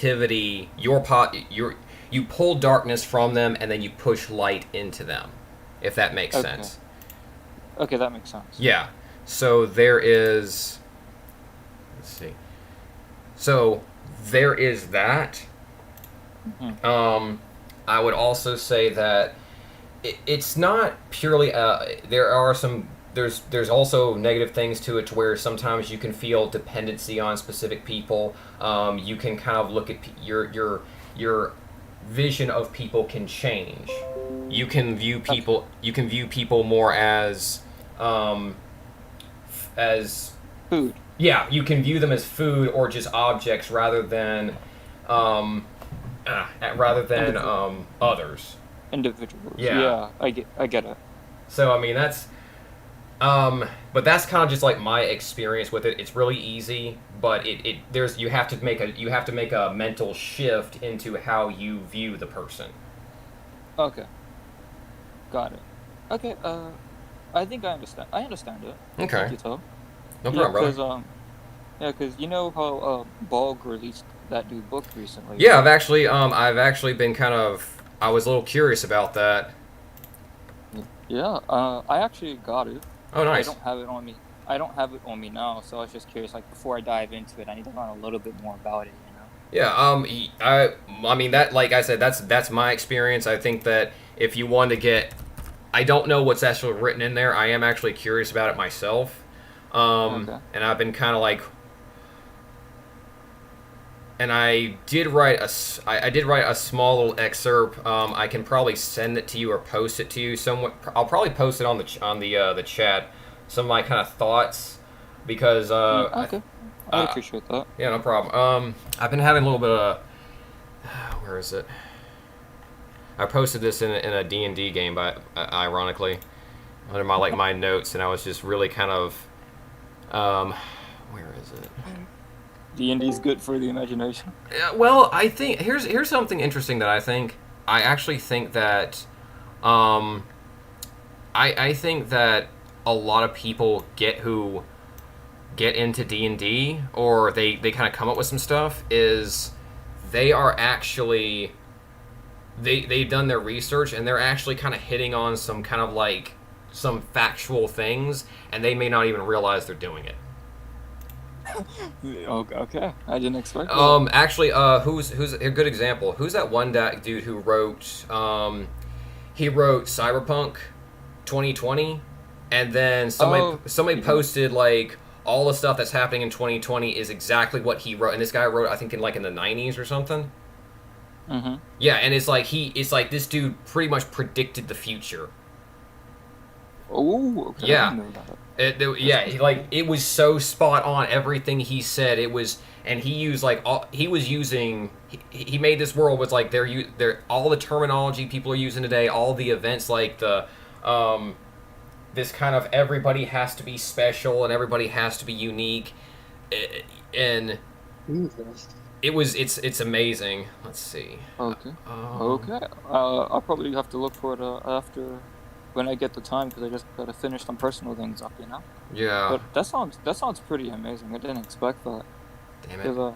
positivity, you pull darkness from them, and then you push light into them, if that makes sense. Okay, that makes sense. Yeah. So there is. Let's see. So there is that. Mm-hmm. I would also say that it's not purely. There are some. There's also negative things to it, to where sometimes you can feel dependency on specific people. You can kind of look at your vision of people can change. You can view people. You can view people more as Food. yeah. You can view them as food or just objects um, rather than others. Individuals. Yeah. Yeah, I get it. So I mean but that's kind of just like my experience with it. It's really easy, but you have to make a mental shift into how you view the person. Okay, got it. Okay, I think I understand it. Okay. Thank you, Tom. No Yeah, problem, brother. because you know how Balg released that new book recently, Yeah, right? I've actually been kind of I was a little curious about that. Yeah, I actually got it. Oh, I nice. don't have it on me. I don't have it on me now, so I was just curious. Like before I dive into it, I need to learn a little bit more about it. You know. Yeah, I mean that, like I said, that's my experience. I think that if you want to get, I don't know what's actually written in there. I am actually curious about it myself, Okay. and I've been kind of like, and I did write I did write a small little excerpt. I can probably send it to you or post it to you somewhat. I'll probably post it on the chat. Some of my kind of thoughts, because Okay. I'd appreciate that. yeah, no problem. I've been having a little bit of where is it? I posted this in a D&D game, but ironically, under my notes, and I was just really kind of where is it? D&D's good for the imagination. Yeah, well, I think here's something interesting that I think. I actually think that um, I think that a lot of people get into D&D, or they kind of come up with some stuff, is they are actually they've done their research, and they're actually kind of hitting on some kind of like some factual things, and they may not even realize they're doing it. Okay. I didn't expect that. Actually, who's a good example? Who's that one dude who wrote he wrote Cyberpunk 2020, and then Oh, somebody yeah. posted like all the stuff that's happening in 2020 is exactly what he wrote, and this guy wrote, I think, in the 90s or something. Mm-hmm. Yeah, and it's like this dude pretty much predicted the future. Oh, okay. I Yeah, didn't know that. yeah, it was so spot on, everything he said. It was, and he used like he was using. He made this world with like they're all the terminology people are using today. All the events, like um, this kind of everybody has to be special and everybody has to be unique, and Jesus. it's amazing. Let's see. Okay. Um, Okay. I'll probably have to look for it after when I get the time because I just gotta finish some personal things up, you know. yeah. But that sounds pretty amazing. I didn't expect that. Damn it. 'Cause,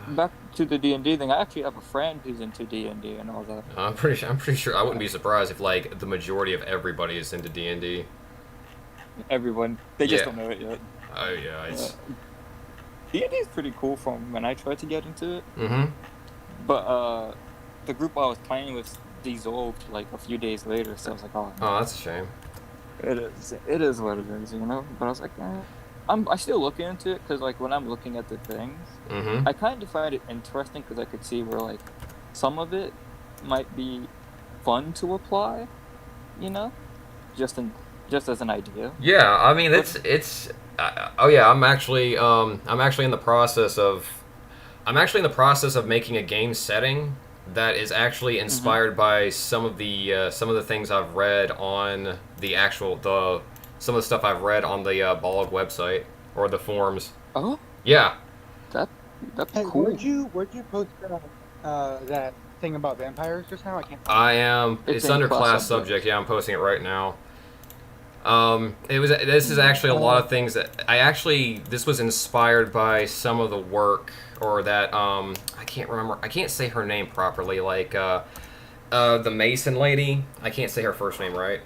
back to the D&D thing, I actually have a friend who's into D&D and all that. I'm pretty sure I wouldn't be surprised if like the majority of everybody is into D&D. Everyone, they just Yeah. don't know it yet. Oh yeah, Uh, it's. D&D is pretty cool from when I tried to get into it, Mm-hmm. but the group I was playing with dissolved like a few days later, so I was like, oh Oh, no. that's a shame. It is what it is, you know. But I was like, I still look into it because like when I'm looking at the things, Mm-hmm. I kind of find it interesting because I could see where like some of it might be fun to apply, you know, just as an idea. Yeah, I mean But it's. Oh yeah, I'm actually in the process of making a game setting that is actually hmm inspired by some of the things I've read on the some of the stuff I've read on the Bolog website or the forums. oh, Yeah, that that's Hey, cool. where'd you post that thing about vampires just now? I can't find I it. am. It's It's in under class class subject. subject. Yeah, I'm posting it right now. It was. This is actually a lot of things that this was inspired by some of the work or that I can't remember. I can't say her name properly. Like the Mason lady. I can't say her first name right.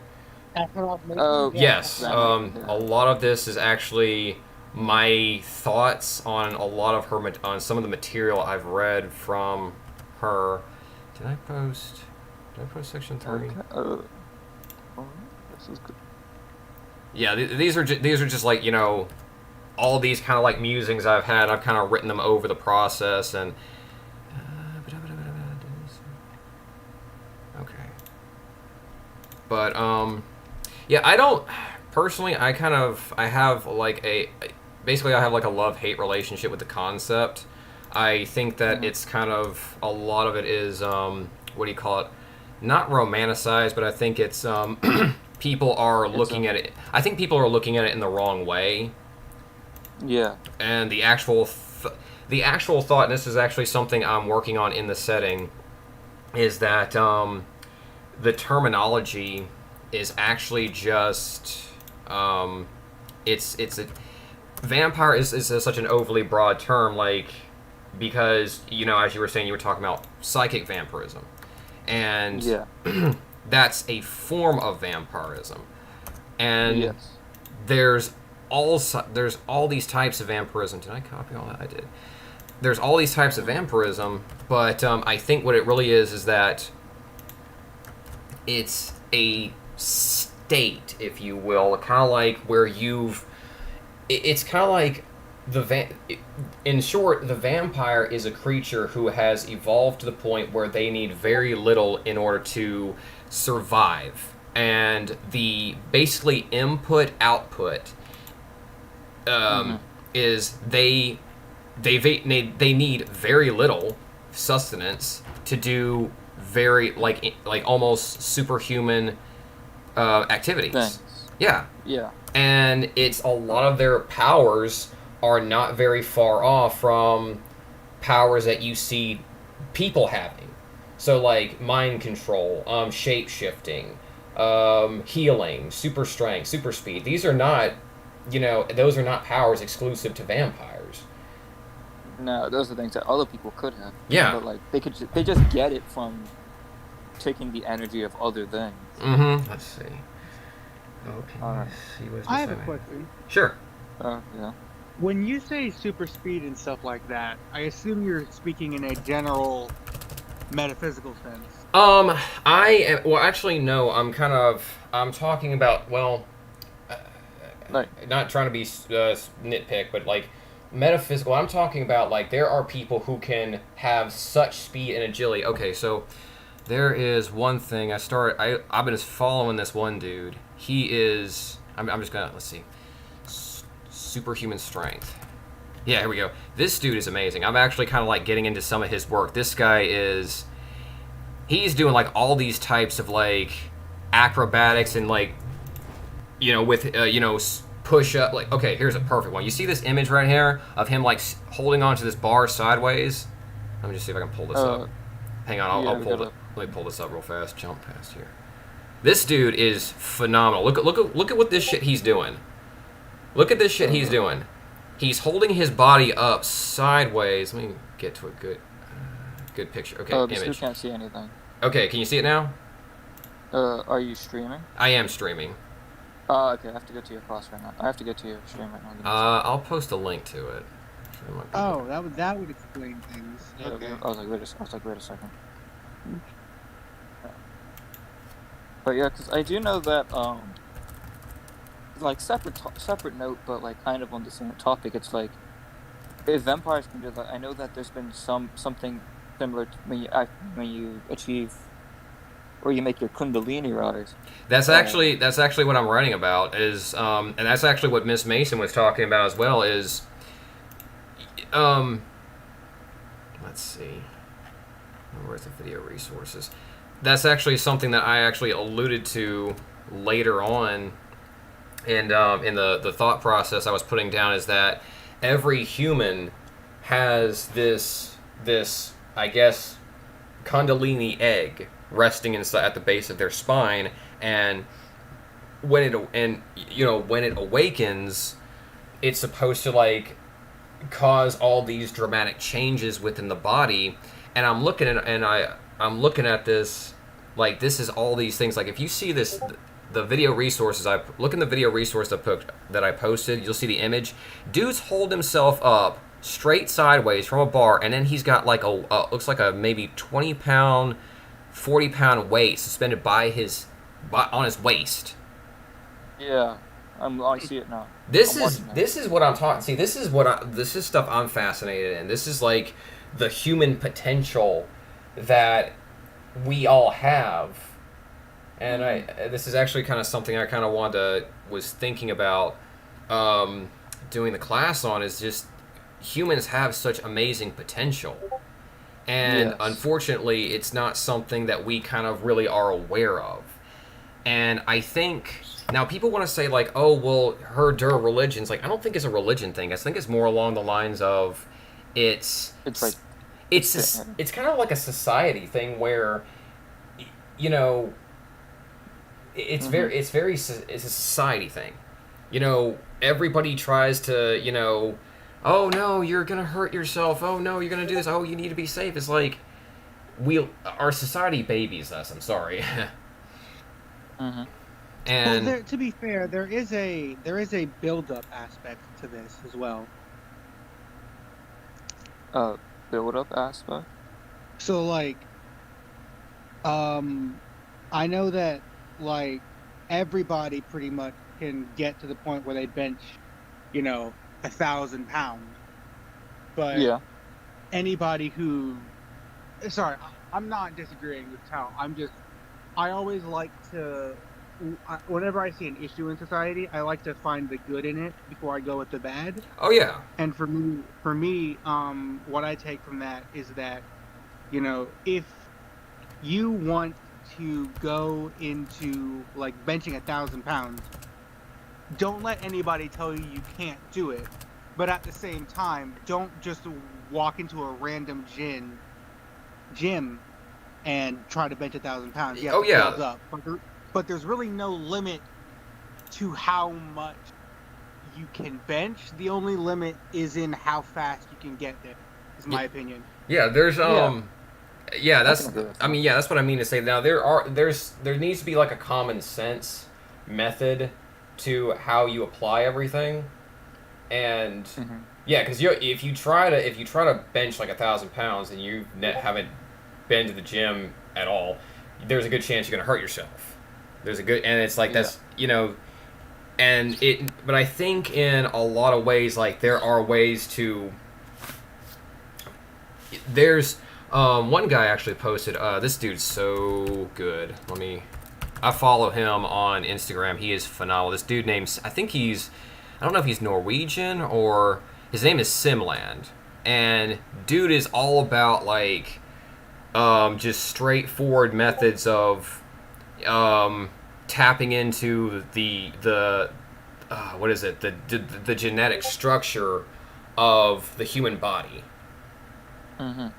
Oh, Yes. yeah. A lot of this is actually my thoughts on a lot of her on some of the material I've read from her. Did I post section 3? Okay. This is good. Yeah, these are just like, you know, all these kind of like musings I've had. I've kind of written them over the process and. Okay. But yeah, I don't personally. I have like basically I have like a love-hate relationship with the concept. I think that it's kind of a lot of it is what do you call it? Not romanticized, but I think it's people are looking at it. I think people are looking at it in the wrong way. Yeah. And the actual thought, and this is actually something I'm working on in the setting, is that the terminology is actually just it's a vampire is such an overly broad term, like, because, you know, as you were saying, you were talking about psychic vampirism, and Yeah. that's a form of vampirism, and Yes. there's all these types of vampirism. Did I copy all that? I did. There's all these types of vampirism, but I think what it really is that it's a state, if you will, kind of like where it's kind of like in short, the vampire is a creature who has evolved to the point where they need very little in order to survive, and the basically input output is they need very little sustenance to do very like almost superhuman activities. Thanks. Yeah. Yeah. And it's a lot of their powers are not very far off from powers that you see people having. So like mind control, shape shifting, healing, super strength, super speed. These are not, you know, those are not powers exclusive to vampires. No, those are things that other people could have. Yeah. But like they just get it from taking the energy of other things. Mm-hmm. Let's see. Okay. Alright. Let's see what's I have a this question. Sure. Yeah. When you say super speed and stuff like that, I assume you're speaking in a general metaphysical sense. Actually, no. I'm talking about, well, Like, not trying to be nitpick, but like metaphysical. I'm talking about like there are people who can have such speed and agility. Okay, so there is one thing I've been following this one dude. He is. I'm just gonna let's see. Superhuman strength. Yeah, here we go. This dude is amazing. I'm actually kind of like getting into some of his work. This guy is. He's doing like all these types of like acrobatics and like, you know, with push up. Like, okay, here's a perfect one. You see this image right here of him like holding onto this bar sideways. Let me just see if I can pull this up. Hang on, I'll pull it. Let me pull this up real fast. Jump past here. This dude is phenomenal. Look at what this shit he's doing. Look at this shit he's doing. He's holding his body up sideways. Let me get to a good picture. Okay, we still image. can't see anything. Okay, can you see it now? Are you streaming? I am streaming. Okay, I have to go to your class right now. I have to go to your stream right now. I'll post a link to it. Oh, that would explain things. Okay. I was like, wait a second. But yeah, because I do know that, like, separate note, but, like, kind of on the same topic, it's like, if vampires can do that, I know that there's been something similar to when you achieve, or you make your kundalini rise. That's actually what I'm writing about, is, and that's actually what Miss Mason was talking about as well, is, let's see, where's the video resources? That's actually something that I actually alluded to later on, and in the thought process I was putting down, is that every human has this I guess kundalini egg resting inside at the base of their spine, and when it awakens, it's supposed to like cause all these dramatic changes within the body. And I'm looking at this like this is all these things. Like if you see this, the video resources, I look in the video resource that I posted, you'll see the image. Dude's holding himself up straight sideways from a bar, and then he's got like a looks like a maybe 20-pound, 40-pound weight suspended on his waist. Yeah, I see it now. This is what I'm talking. See, this is stuff I'm fascinated in. This is like the human potential that we all have, and this is actually kind of something I kind of was thinking about doing the class on, is just humans have such amazing potential, and unfortunately, it's not something that we kind of really are aware of. And I think now people want to say like, oh well, religion's like, I don't think it's a religion thing. I think it's more along the lines of it's kind of like a society thing where, you know, it's a society thing. You know, everybody tries to, you know, oh no, you're gonna hurt yourself. Oh no, you're gonna do this. Oh, you need to be safe. It's like our society babies us. I'm sorry. Mm-hmm. And well, to be fair, there is a build-up aspect to this as well. Build-up aspect. So like, I know that like everybody pretty much can get to the point where they bench, you know, 1,000 pounds. But yeah, anybody who, sorry, I'm not disagreeing with Tal. I always like to, whenever I see an issue in society, I like to find the good in it before I go with the bad. oh yeah. And for me, what I take from that is that, you know, if you want to go into like benching 1,000 pounds, don't let anybody tell you you can't do it. But at the same time, don't just walk into a random gym and try to bench 1,000 pounds. Oh yeah. Build up. But there's really no limit to how much you can bench. The only limit is in how fast you can get there. Is my opinion. Yeah, there's that's what I mean to say. Now there needs to be like a common sense method to how you apply everything. And yeah, because if you try to bench like 1,000 pounds and you haven't been to the gym at all, there's a good chance you're gonna hurt yourself. And it's like that's, you know, but I think in a lot of ways, like there are ways to. There's one guy actually posted. This dude's so good. I follow him on Instagram. He is phenomenal. This dude I don't know if he's Norwegian or his name is Simland, and dude is all about like just straightforward methods of tapping into the what is it, the genetic structure of the human body.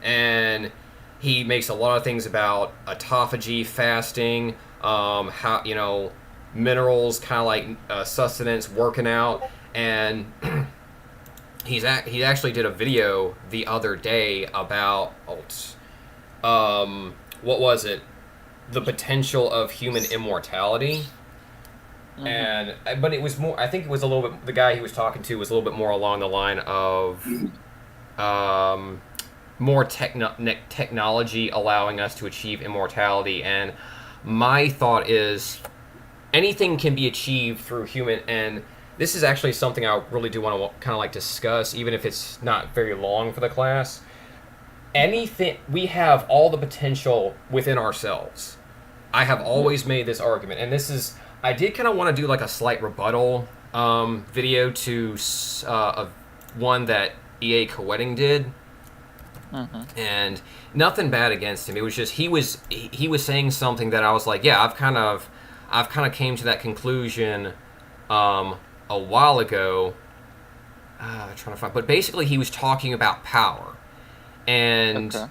And he makes a lot of things about autophagy, fasting, how, you know, minerals, kind of like sustenance, working out, and he actually did a video the other day about what was it? The potential of human immortality. But it was more. I think it was a little bit. The guy he was talking to was a little bit more along the line of more technology allowing us to achieve immortality. And my thought is anything can be achieved through human. And this is actually something I really do want to kind of like discuss, even if it's not very long for the class. Anything, we have all the potential within ourselves. I have always made this argument, and I did kind of want to do like a slight rebuttal video to one that E.A. Koetting did, and nothing bad against him. It was just he was saying something that I was like, yeah, I've kind of came to that conclusion a while ago. Trying to find, but basically he was talking about power, and. Okay.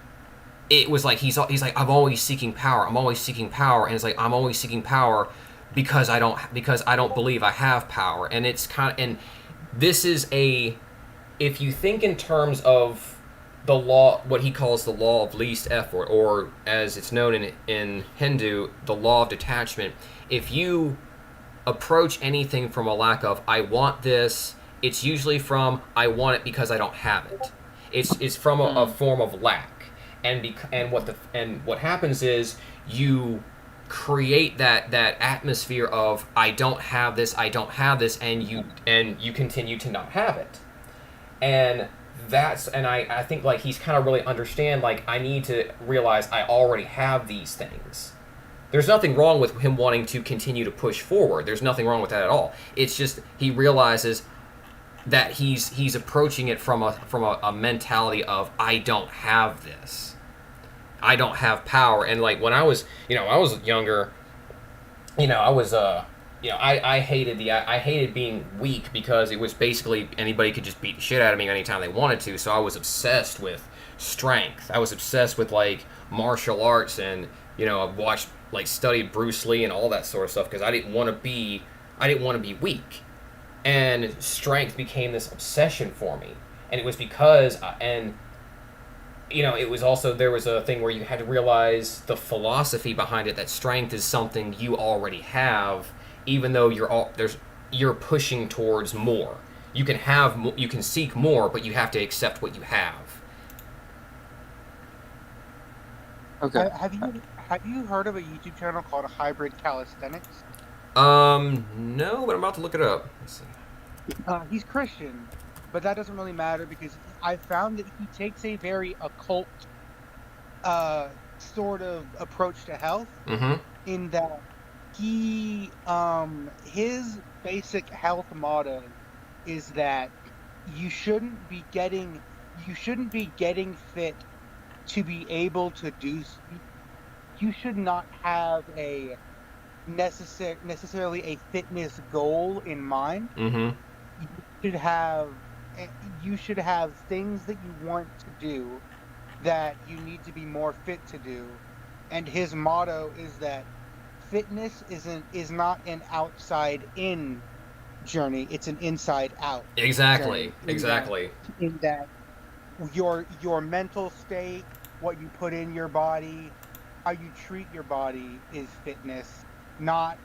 It was like he's like, I'm always seeking power, and it's like I'm always seeking power because I don't believe I have power. And it's kind of, and this is if you think in terms of the law, what he calls the law of least effort, or as it's known in Hindu, the law of detachment. If you approach anything from a lack of I want this, it's usually from I want it because I don't have it. It's from a form of lack, and what happens is you create that atmosphere of I don't have this, and you continue to not have it, and I think like he's kind of really understand like I need to realize I already have these things. There's nothing wrong with him wanting to continue to push forward. There's nothing wrong with that at all. It's just he realizes that he's approaching it from a mentality of I don't have this. I don't have power. And like when I was younger, I hated being weak because it was basically anybody could just beat the shit out of me anytime they wanted to. So I was obsessed with strength. I was obsessed with like martial arts, and I studied Bruce Lee and all that sort of stuff because I didn't want to be weak. And strength became this obsession for me. And it was because it was also, there was a thing where you had to realize the philosophy behind it, that strength is something you already have, even though you're pushing towards more. You can seek more, but you have to accept what you have. Okay. Have you heard of a YouTube channel called Hybrid Calisthenics? No, but I'm about to look it up. Let's see. He's Christian, but that doesn't really matter because I found that he takes a very occult sort of approach to health. Mm-hmm. In that he his basic health motto is that you shouldn't be getting fit to be able to do. You should not have a necessarily a fitness goal in mind. Mm-hmm. You should have things that you want to do that you need to be more fit to do. And his motto is that fitness is not an outside in journey, it's an inside out. Exactly. Journey. In that your mental state, what you put in your body, how you treat your body is fitness, not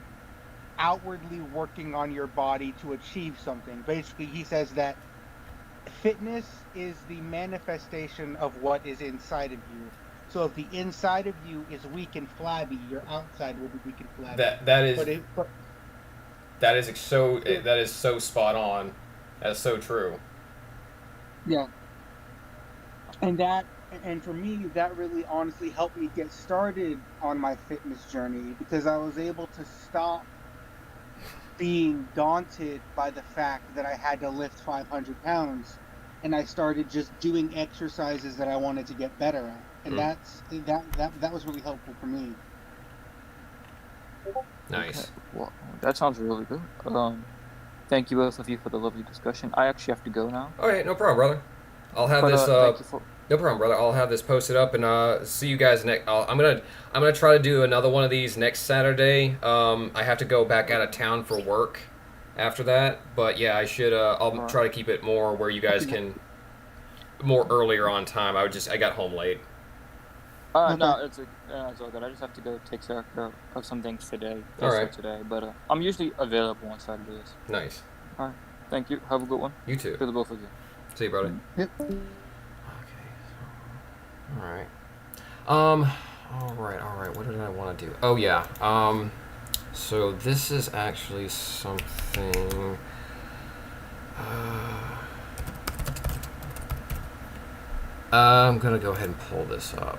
outwardly working on your body to achieve something. Basically, he says that fitness is the manifestation of what is inside of you. So if the inside of you is weak and flabby, your outside will be weak and flabby. That is so spot on. That's so true. Yeah. And for me, that really honestly helped me get started on my fitness journey, because I was able to stop being daunted by the fact that I had to lift 500 pounds, and I started just doing exercises that I wanted to get better at. And that was really helpful for me. Nice. Okay. Well, that sounds really good. Thank you both of you for the lovely discussion. I actually have to go now. All right, no problem, brother. I'll have this. No problem, brother. I'll have this posted up, and see you guys next. I'm gonna try to do another one of these next Saturday. I have to go back out of town for work after that, but yeah, I should. I'll try to keep it more where you guys can more earlier on time. I got home late. No, it's all good. I just have to go take care of some things today. All right. Today, but I'm usually available on Saturdays. Nice. All right. Thank you. Have a good one. You too. To the both of you. See you, brother. Yep. Okay. All right. All right. What did I want to do? Oh yeah. So this is actually something. I'm gonna go ahead and pull this up.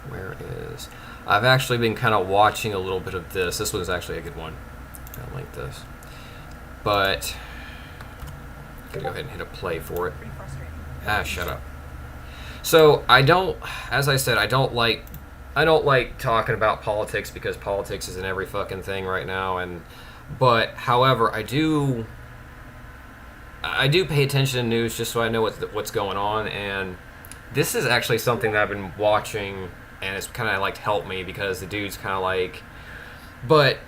Where is? I've actually been kind of watching a little bit of this. This was actually a good one. I don't like this, but I'm gonna go ahead and hit a play for it. Shut up. So as I said, I don't like talking about politics because politics is in every fucking thing right now. But however, I do pay attention to news just so I know what's going on, and this is actually something that I've been watching, and it's kind of like helped me because the dude's kind of like, but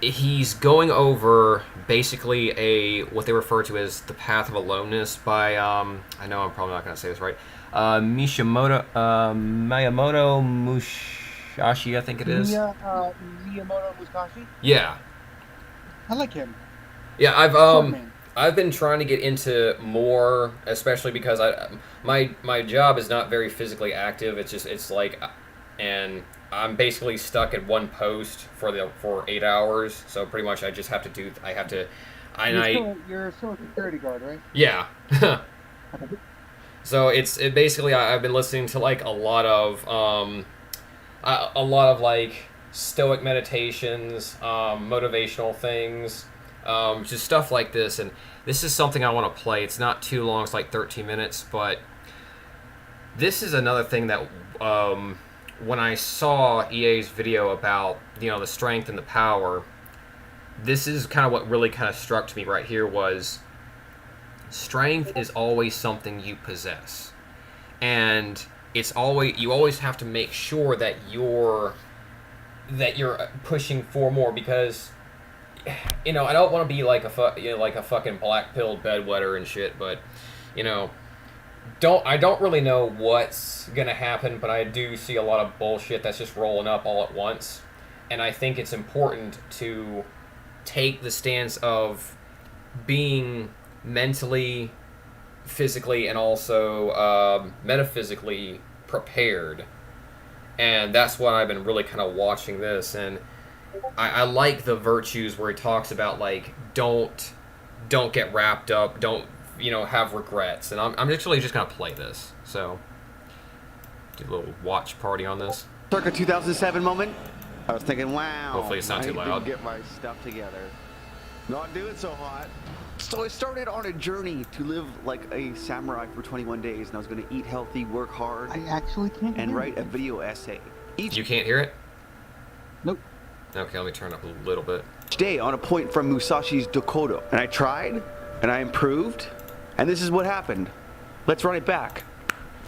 he's going over basically what they refer to as the path of aloneness by I know I'm probably not going to say this right. Miyamoto Musashi, I think it is. Miyamoto Musashi. Yeah. I like him. Yeah, Short man. I've been trying to get into more, especially because my job is not very physically active. It's like, and I'm basically stuck at one post for 8 hours. So pretty much I just have to do. I have to. You're still a security guard, right? Yeah. So it basically I've been listening to like a lot of like stoic meditations, motivational things. Just stuff like this, and this is something I want to play. It's not too long; it's like 13 minutes. But this is another thing that when I saw EA's video about the strength and the power, this is kind of what really kind of struck me right here was strength is always something you possess, and you always have to make sure that you're pushing for more because. I don't want to be like a fucking black-pilled bedwetter and shit, but I don't really know what's gonna happen, but I do see a lot of bullshit that's just rolling up all at once, and I think it's important to take the stance of being mentally, physically, and also metaphysically prepared, and that's what I've been really kind of watching this and. I like the virtues where he talks about like don't get wrapped up, don't have regrets, and I'm literally just gonna play this. So do a little watch party on this. Circa 2007 moment. I was thinking, wow. Hopefully it's not too loud. Get my stuff together. Not doing so hot. So I started on a journey to live like a samurai for 21 days, and I was going to eat healthy, work hard, I actually can't. and write a video essay. You can't hear it? Nope. Okay, let me turn it up a little bit. Each day on a point from Musashi's Dokodo. And I tried, and I improved, and this is what happened. Let's run it back.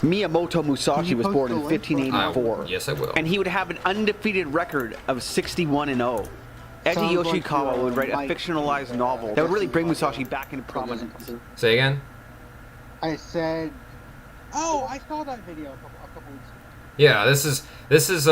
Miyamoto Musashi was born in 1584. Yes, I will. And he would have an undefeated record of 61-0. Eiji Yoshikawa would write a fictionalized novel that would really bring Musashi back into prominence. Say again? I said, oh, I saw that video a couple weeks ago. Yeah, this is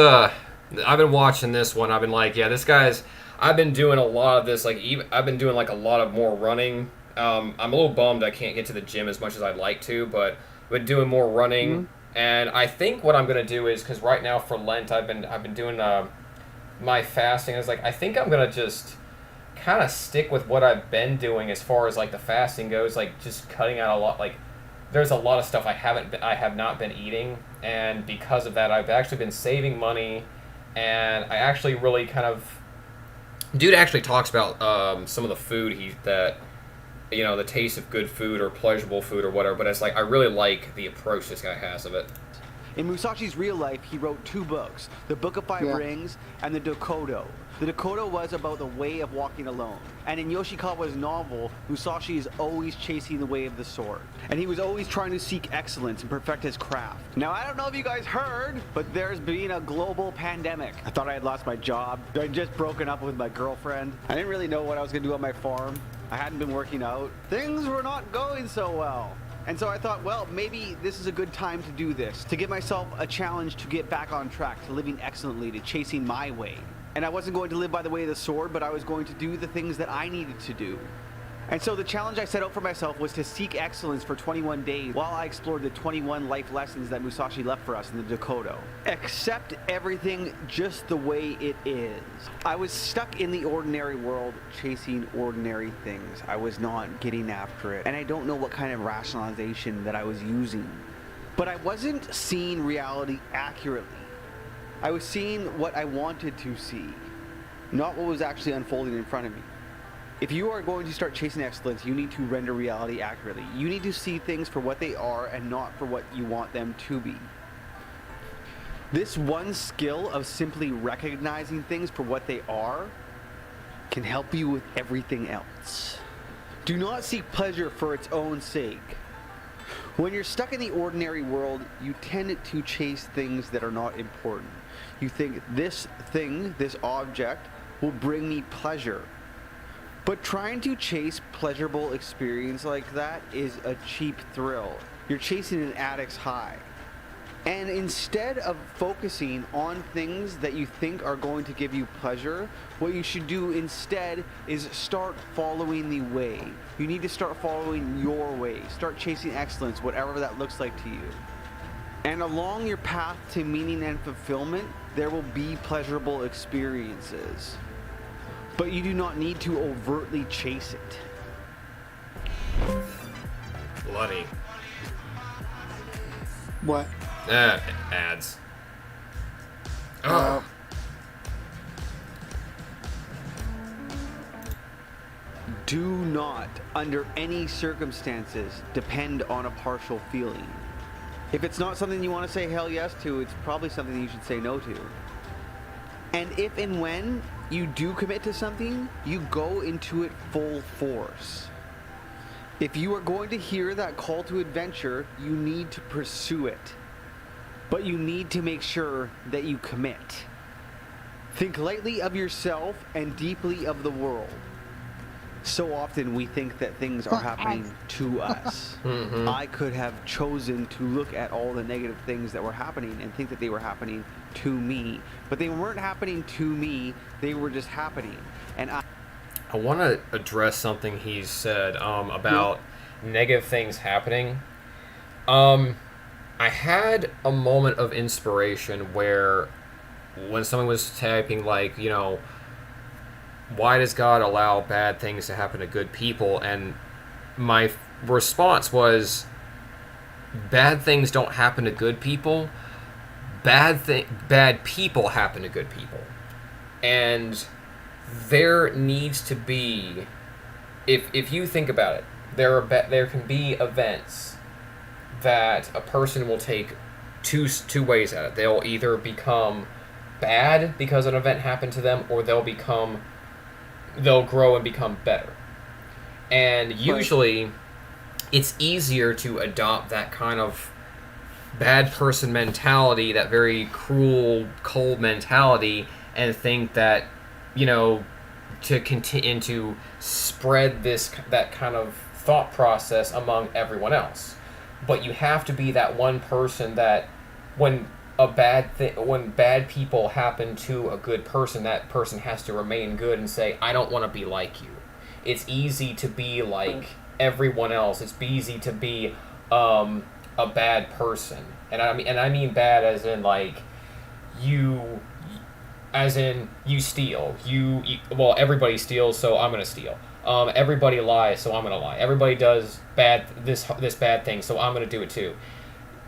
I've been watching this one. I've been like, yeah, this guy's. I've been doing a lot of this. I've been doing like a lot of more running. I'm a little bummed I can't get to the gym as much as I'd like to, but I've been doing more running. Mm-hmm. And I think what I'm gonna do is because right now for Lent I've been doing my fasting. I was like, I think I'm gonna just kind of stick with what I've been doing as far as like the fasting goes. Like just cutting out a lot. Like there's a lot of stuff I have not been eating, and because of that, I've actually been saving money. And I actually really kind of... Dude actually talks about some of the food the taste of good food or pleasurable food or whatever, but it's like, I really like the approach this guy has of it. In Musashi's real life, he wrote 2 books, The Book of Five Rings and The Dokodo. The Dokodo was about the way of walking alone. And in Yoshikawa's novel, Musashi is always chasing the way of the sword. And he was always trying to seek excellence and perfect his craft. Now, I don't know if you guys heard, but there's been a global pandemic. I thought I had lost my job. I'd just broken up with my girlfriend. I didn't really know what I was going to do on my farm. I hadn't been working out. Things were not going so well. And so I thought, well, maybe this is a good time to do this, to give myself a challenge to get back on track, to living excellently, to chasing my way. And I wasn't going to live by the way of the sword, but I was going to do the things that I needed to do. And so the challenge I set out for myself was to seek excellence for 21 days while I explored the 21 life lessons that Musashi left for us in the Dokodo. Accept everything just the way it is. I was stuck in the ordinary world chasing ordinary things. I was not getting after it. And I don't know what kind of rationalization that I was using. But I wasn't seeing reality accurately. I was seeing what I wanted to see, not what was actually unfolding in front of me. If you are going to start chasing excellence, you need to render reality accurately. You need to see things for what they are and not for what you want them to be. This one skill of simply recognizing things for what they are can help you with everything else. Do not seek pleasure for its own sake. When you're stuck in the ordinary world, you tend to chase things that are not important. You think this thing, this object, will bring me pleasure. But trying to chase pleasurable experience like that is a cheap thrill. You're chasing an addict's high. And instead of focusing on things that you think are going to give you pleasure, what you should do instead is start following the way. You need to start following your way. Start chasing excellence, whatever that looks like to you. And along your path to meaning and fulfillment, there will be pleasurable experiences. But you do not need to overtly chase it. Bloody. What? Ads. Oh. Do not, under any circumstances, depend on a partial feeling. If it's not something you want to say hell yes to, it's probably something you should say no to. And if and when you do commit to something, you go into it full force. If you are going to hear that call to adventure, you need to pursue it. But you need to make sure that you commit. Think lightly of yourself and deeply of the world. So often we think that things are happening to us. Mm-hmm. I could have chosen to look at all the negative things that were happening and think that they were happening to me. But they weren't happening to me, they were just happening. And I want to address something he said about negative things happening. I had a moment of inspiration where when someone was typing like, you know, why does God allow bad things to happen to good people? And my response was, bad things don't happen to good people. Bad people happen to good people. And there needs to be, if you think about it, there can be events that a person will take two ways at it. They'll either become bad because an event happened to them, or they'll grow and become better. And usually it's easier to adopt that kind of bad person mentality, that very cruel, cold mentality, and think that, you know, to continue and to spread that kind of thought process among everyone else. But you have to be that one person that when bad people happen to a good person, that person has to remain good and say, I don't want to be like you. It's easy to be like everyone else. It's easy to be a bad person. And I mean bad as in like you steal. Well, everybody steals, so I'm going to steal. Everybody lies, so I'm going to lie. Everybody does this bad thing, so I'm going to do it too.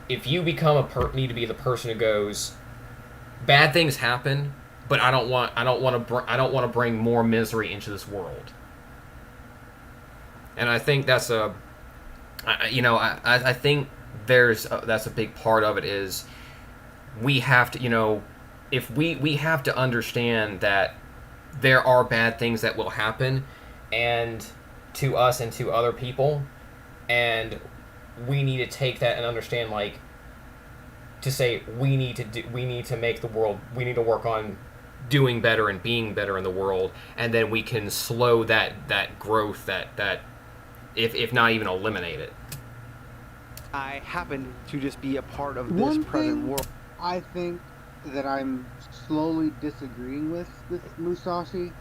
If you become need to be the person who goes, bad things happen, but I don't want to bring more misery into this world. And I think that's I think that's a big part of it is we have to, you know, if we have to understand that there are bad things that will happen, and to us and to other people, and we need to take that and understand, like, to say we need to make the world, we need to work on doing better and being better in the world, and then we can slow that growth, that if not even eliminate it. I happen to just be a part of this present world. I think that I'm slowly disagreeing with Musashi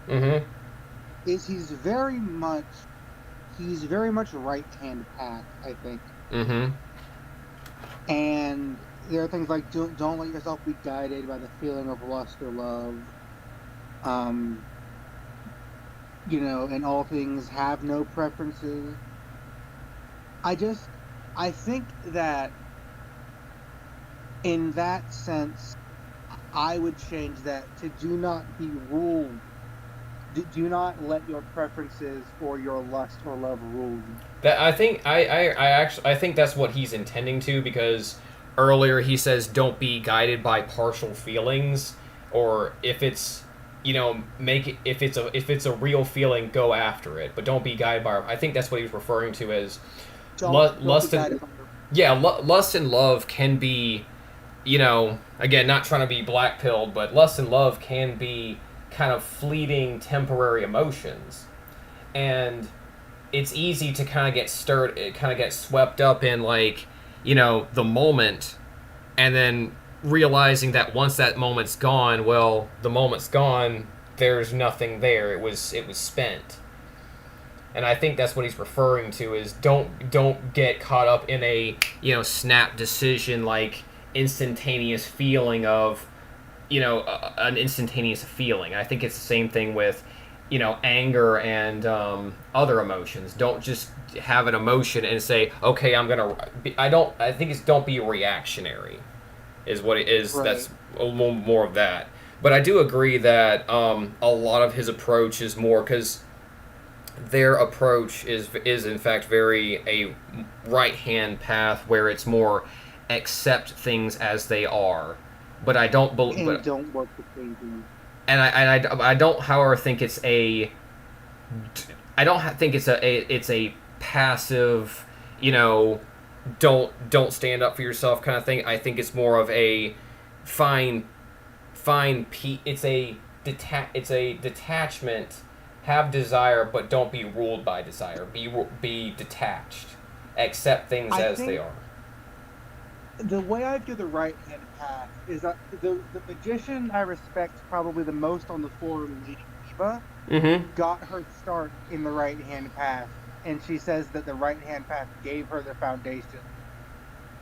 is he's very much right-hand path, I think. And there are things like don't let yourself be guided by the feeling of lust or love. You know, and all things have no preferences. I think that in that sense, I would change that to do not be ruled. Do not let your preferences or your lust or love rule you. That I think I think that's what he's intending to, because earlier he says don't be guided by partial feelings, or if it's, you know, make it, if it's a real feeling, go after it, but don't be guided by. I think that's what he was referring to as lust and lust and love can be, you know, again, not trying to be black-pilled, but lust and love can be kind of fleeting temporary emotions, and it's easy to kind of get swept up in like, you know, the moment, and then realizing that once that moment's gone, well, the moment's gone, there's nothing there, it was spent. And I think that's what he's referring to is don't get caught up in a, you know, snap decision, like instantaneous feeling of, you know, an instantaneous feeling. I think it's the same thing with, you know, anger and other emotions. Don't just have an emotion and say, okay, I think it's don't be reactionary is what it is. Right. That's a little more of that. But I do agree that a lot of his approach is more, because their approach is in fact very a right-hand path, where it's more accept things as they are. But I don't believe. And don't work the crazy. And I don't, however, think it's a. I don't think it's a passive, you know, don't stand up for yourself kind of thing. I think it's more of a it's a detachment. Have desire, but don't be ruled by desire. Be detached. Accept things as they are. The way I do the right-hand path is the magician I respect probably the most on the forum, Lady Eva, got her start in the right-hand path, and she says that the right-hand path gave her the foundation.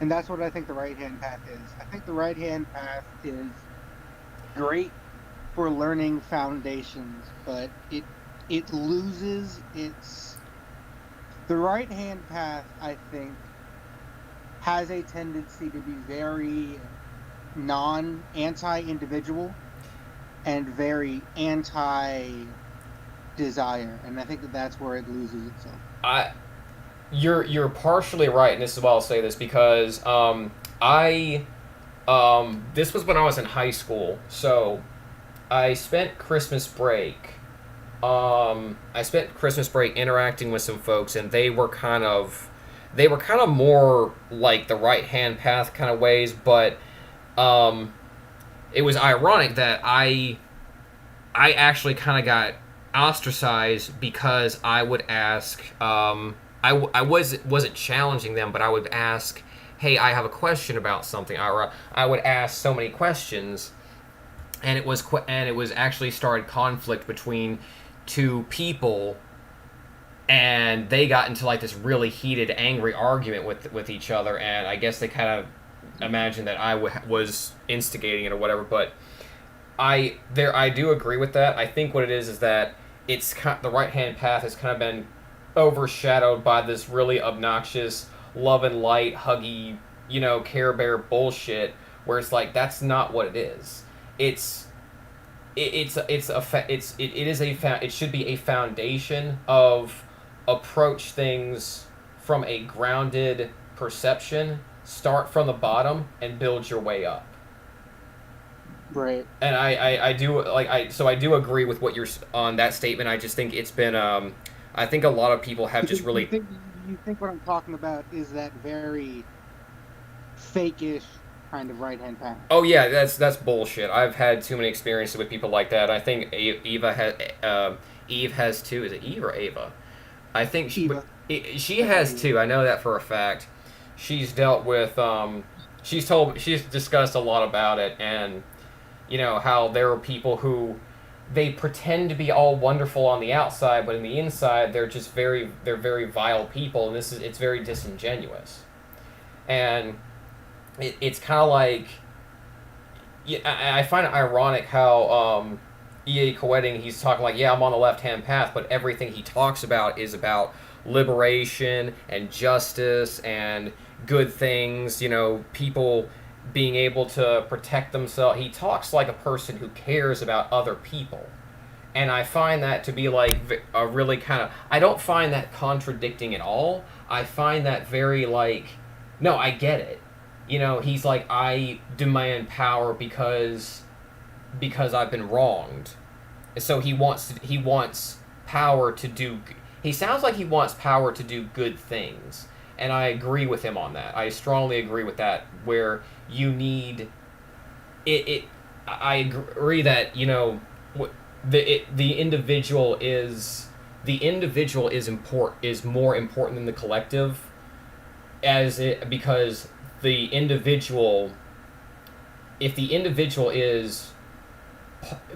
And that's what I think the right-hand path is. I think the right-hand path is great for learning foundations, but it loses its... The right-hand path, I think, has a tendency to be very anti-individual and very anti-desire, and I think that's where it loses itself. You're partially right, and this is why I'll say this, because this was when I was in high school, so I spent Christmas break interacting with some folks, and they were kind of more like the right-hand path kind of ways, but it was ironic that I actually kind of got ostracized because I would ask, I wasn't challenging them, but I would ask, hey, I have a question about something. I would ask so many questions, and it was actually started conflict between two people, and they got into like this really heated, angry argument with each other, and I guess they kind of imagined that I was instigating it or whatever. But I do agree with that. I think what it is that it's the right-hand path has kind of been overshadowed by this really obnoxious love and light, huggy, you know, Care Bear bullshit, where it's like that's not what it is. It should be a foundation of approach things from a grounded perception, start from the bottom and build your way up. Right. And I do agree with what you're on that statement. I just think it's been I think a lot of people have just really... You think what I'm talking about is that very fake-ish kind of right-hand path? Oh yeah, that's bullshit. I've had too many experiences with people like that. I think Eve has too. Is it Eve or Ava? I think she has too. I know that for a fact. She's dealt with she's discussed a lot about it, and you know how there are people who they pretend to be all wonderful on the outside, but in the inside they're just very vile people, and it's very disingenuous. And it's kind of like, I find it ironic how E.A. Koetting, he's talking like, yeah, I'm on the left-hand path, but everything he talks about is about liberation and justice and good things, you know, people being able to protect themselves. He talks like a person who cares about other people. And I find that to be like a really kind of... I don't find that contradicting at all. I find that very like... No, I get it. You know, he's like, I demand power because I've been wronged. So he wants power to do... He sounds like he wants power to do good things. And I agree with him on that. I strongly agree with that, where you need... I agree that, you know, the individual is more important than the collective, because the individual, if the individual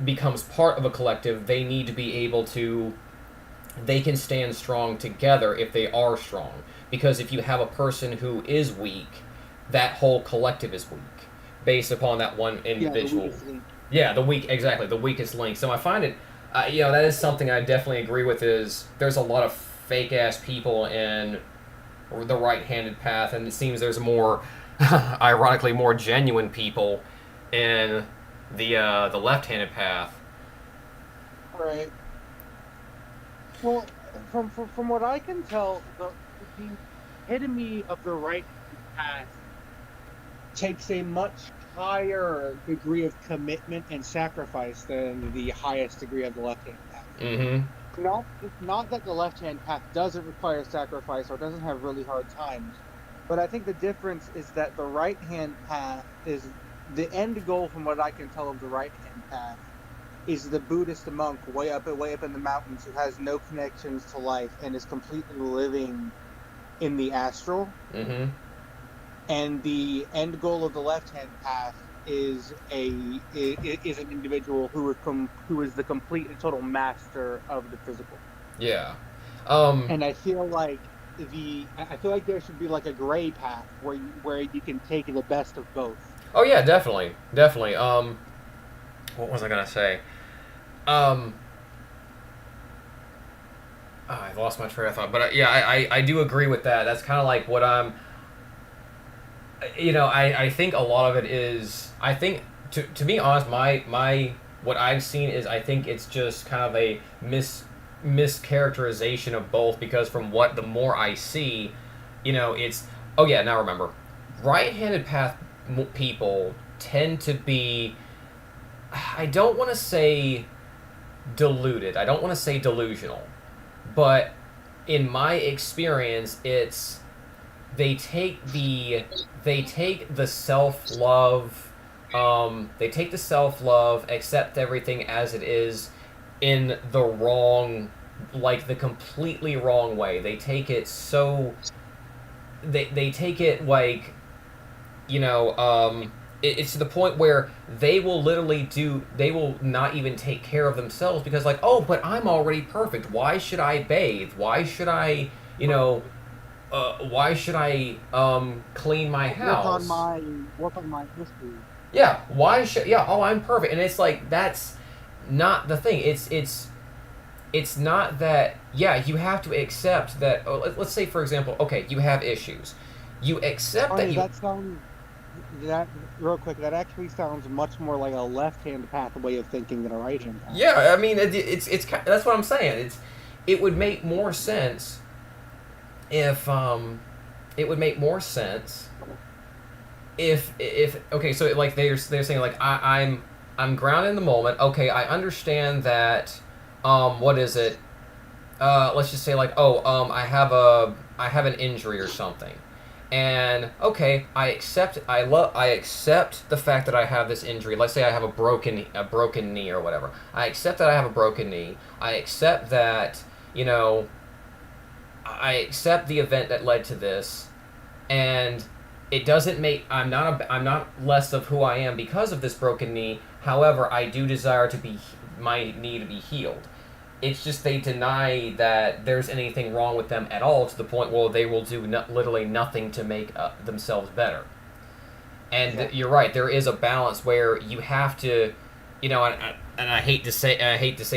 becomes part of a collective, they need to be able to, they can stand strong together if they are strong. Because if you have a person who is weak, that whole collective is weak based upon that one individual. Yeah, exactly, the weakest link. So I find it, that is something I definitely agree with. Is there's a lot of fake ass people in the right-handed path, and it seems there's more, ironically, more genuine people in the left-handed path. Right. Well, from what I can tell, the epitome of the right path takes a much higher degree of commitment and sacrifice than the highest degree of the left-hand path. Mm-hmm. Not that the left-hand path doesn't require sacrifice or doesn't have really hard times, but I think the difference is that the right-hand path is the end goal, from what I can tell of the right-hand path, is the Buddhist monk way up in the mountains who has no connections to life and is completely living in the astral. Mm-hmm. And the end goal of the left-hand path is an individual who is the complete and total master of the physical. Yeah. And I feel like there should be like a gray path where you can take the best of both. Oh yeah, definitely. What was I gonna say? I lost my train of thought, but I do agree with that. That's kind of like what I'm. I think a lot of it is. I think to be honest, my what I've seen is, I think it's just kind of a mischaracterization of both, because from what the more I see, it's now remember, right-handed path people tend to be, I don't want to say deluded, I don't want to say delusional, but in my experience, it's they take the self-love, accept everything as it is, in the wrong, like the completely wrong way. They take it so, they take it like, it's to the point where they will not even take care of themselves, because like, oh, but I'm already perfect. Why should I bathe? Why should I, clean my house? Work on my history. Yeah, I'm perfect. And it's like, that's not the thing. It's not that, you have to accept that, let's say, for example, okay, you have issues. You accept that real quick, that actually sounds much more like a left-hand path way of thinking than a right-hand path. Yeah, I mean, it's that's what I'm saying. It would make more sense if okay, so like they're saying like, I'm grounded in the moment. Okay, I understand that. What is it? Let's just say like, I have an injury or something, and okay, I accept the fact that I have this injury. Let's say I have a broken knee or whatever. I accept that I have a broken knee. I accept that, I accept the event that led to this, and it doesn't make, I'm not less of who I am because of this broken knee. However, I do desire my knee to be healed. It's just they deny that there's anything wrong with them at all, to the point where they will do literally nothing to make themselves better. And You're right, there is a balance where you have to, and I hate to say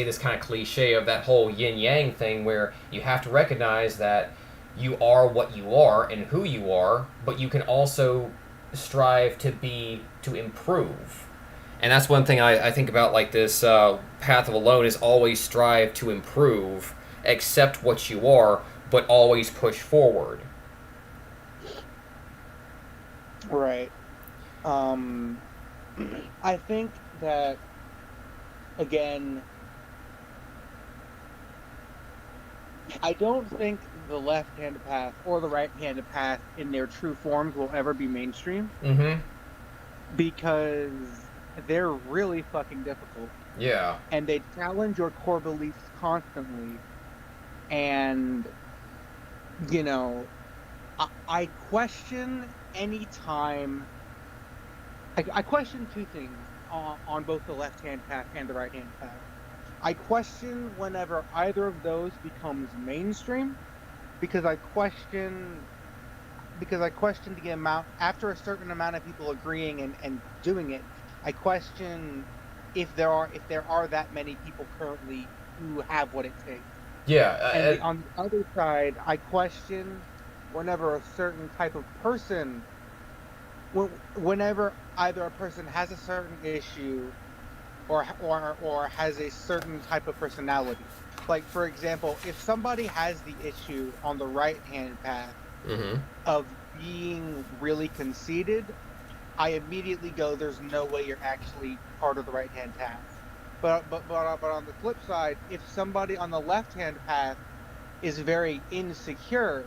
this kind of cliche of that whole yin yang thing, where you have to recognize that you are what you are and who you are, but you can also strive to improve. And that's one thing I think about, like this path of alone, is always strive to improve, accept what you are, but always push forward. Right. I think that, again, I don't think the left-handed path or the right-handed path in their true forms will ever be mainstream. Mm-hmm. Because they're really fucking difficult. Yeah. and they challenge your core beliefs constantly. And you know, I question any time. I question two things on both the left-hand path and the right-hand path. I question whenever either of those becomes mainstream, because I question the amount after a certain amount of people agreeing and doing it. I question if there are that many people currently who have what it takes. And Yeah. on the other side, I question whenever a certain type of person, whenever either a person has a certain issue or has a certain type of personality. Like for example, if somebody has the issue on the right hand path Mm-hmm. of being really conceited, I immediately go, "There's no way you're actually part of the right hand path." But on the flip side, if somebody on the left hand path is very insecure,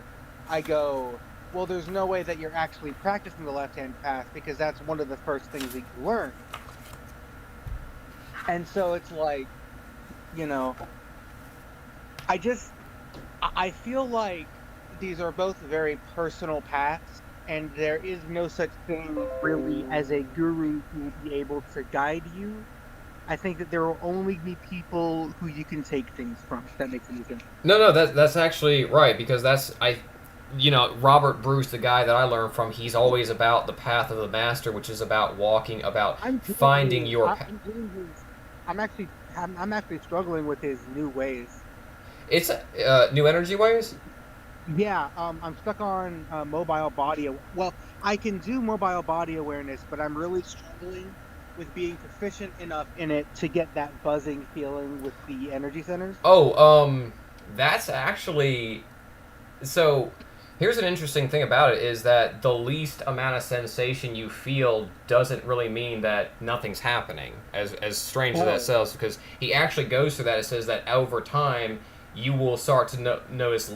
I go, "Well, there's no way that you're actually practicing the left hand path because that's one of the first things that you learn." And so it's like, you know, I just I feel like these are both very personal paths, and there is no such thing really as a guru who will be able to guide you. I think that there will only be people who you can take things from, if that makes any sense. No, that's actually right because Robert Bruce, the guy that I learned from, he's always about the path of the master, which is about walking, about I'm doing finding his. your. I'm doing his. I'm actually struggling with his new ways. It's new energy ways. Yeah, I'm stuck on mobile body. Well, I can do mobile body awareness, but I'm really struggling with being proficient enough in it to get that buzzing feeling with the energy centers. Oh, that's actually so. Here's an interesting thing about it is that the least amount of sensation you feel doesn't really mean that nothing's happening. As strange as that Oh, sounds, because he actually goes through that. It says that over time you will start to notice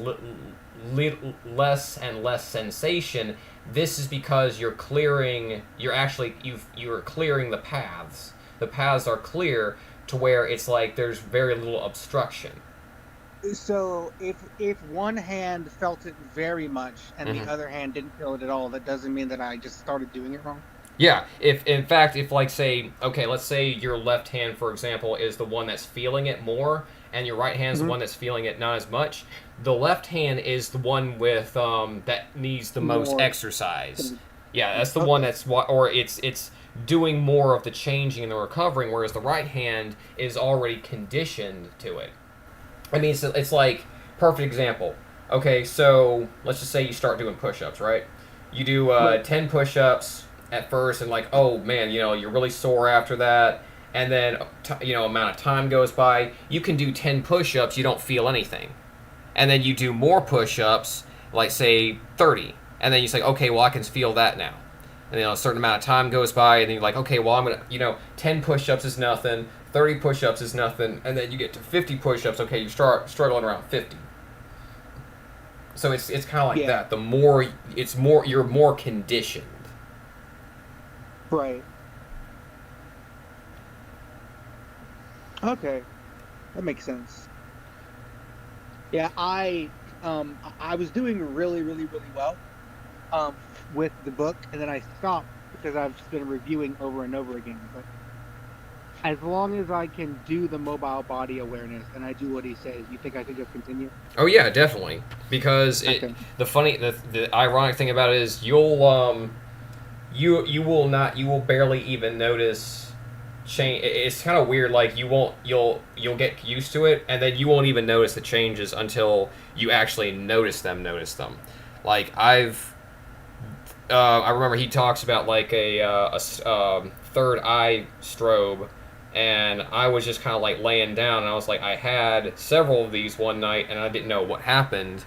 less and less sensation. This is because you're clearing. You're clearing the paths. The paths are clear to where it's like there's very little obstruction. so if one hand felt it very much and the Hmm. other hand didn't feel it at all, that doesn't mean that I just started doing it wrong. Yeah, if in fact, if like say, okay, let's say your left hand, for example, is the one that's feeling it more, and your right hand's the Hmm. one that's feeling it not as much. The left hand is the one with that needs the most More. exercise. Yeah, that's the one Okay. or it's doing more of the changing and the recovering, whereas the right hand is already conditioned to it. I mean, it's like perfect example. Okay, so let's just say you start doing push-ups, right? You do Right. 10 push-ups at first, and like, oh man, you're really sore after that. And then, amount of time goes by. You can do 10 push-ups, you don't feel anything. And then you do more push-ups, like say 30, and then you say, okay, well I can feel that now. And a certain amount of time goes by, and then you're like, okay, well I'm gonna, 10 push-ups is nothing, 30 push-ups is nothing, and then you get to 50 push-ups. Okay, you start struggling around 50. So it's kind of like Yeah. that. The more it's more, you're more conditioned. Right. Okay. That makes sense. Yeah, I was doing really, really, really well with the book, and then I stopped because I've just been reviewing over and over again. But as long as I can do the mobile body awareness and I do what he says, you think I could just continue? Oh yeah, definitely. Because Okay. the ironic thing about it is you will not, you will barely even notice change. It's kind of weird. Like you'll get used to it, and then you won't even notice the changes until you actually notice them. Like I remember he talks about like a third eye strobe, and I was just kind of like laying down, and I was like, I had several of these one night, and I didn't know what happened.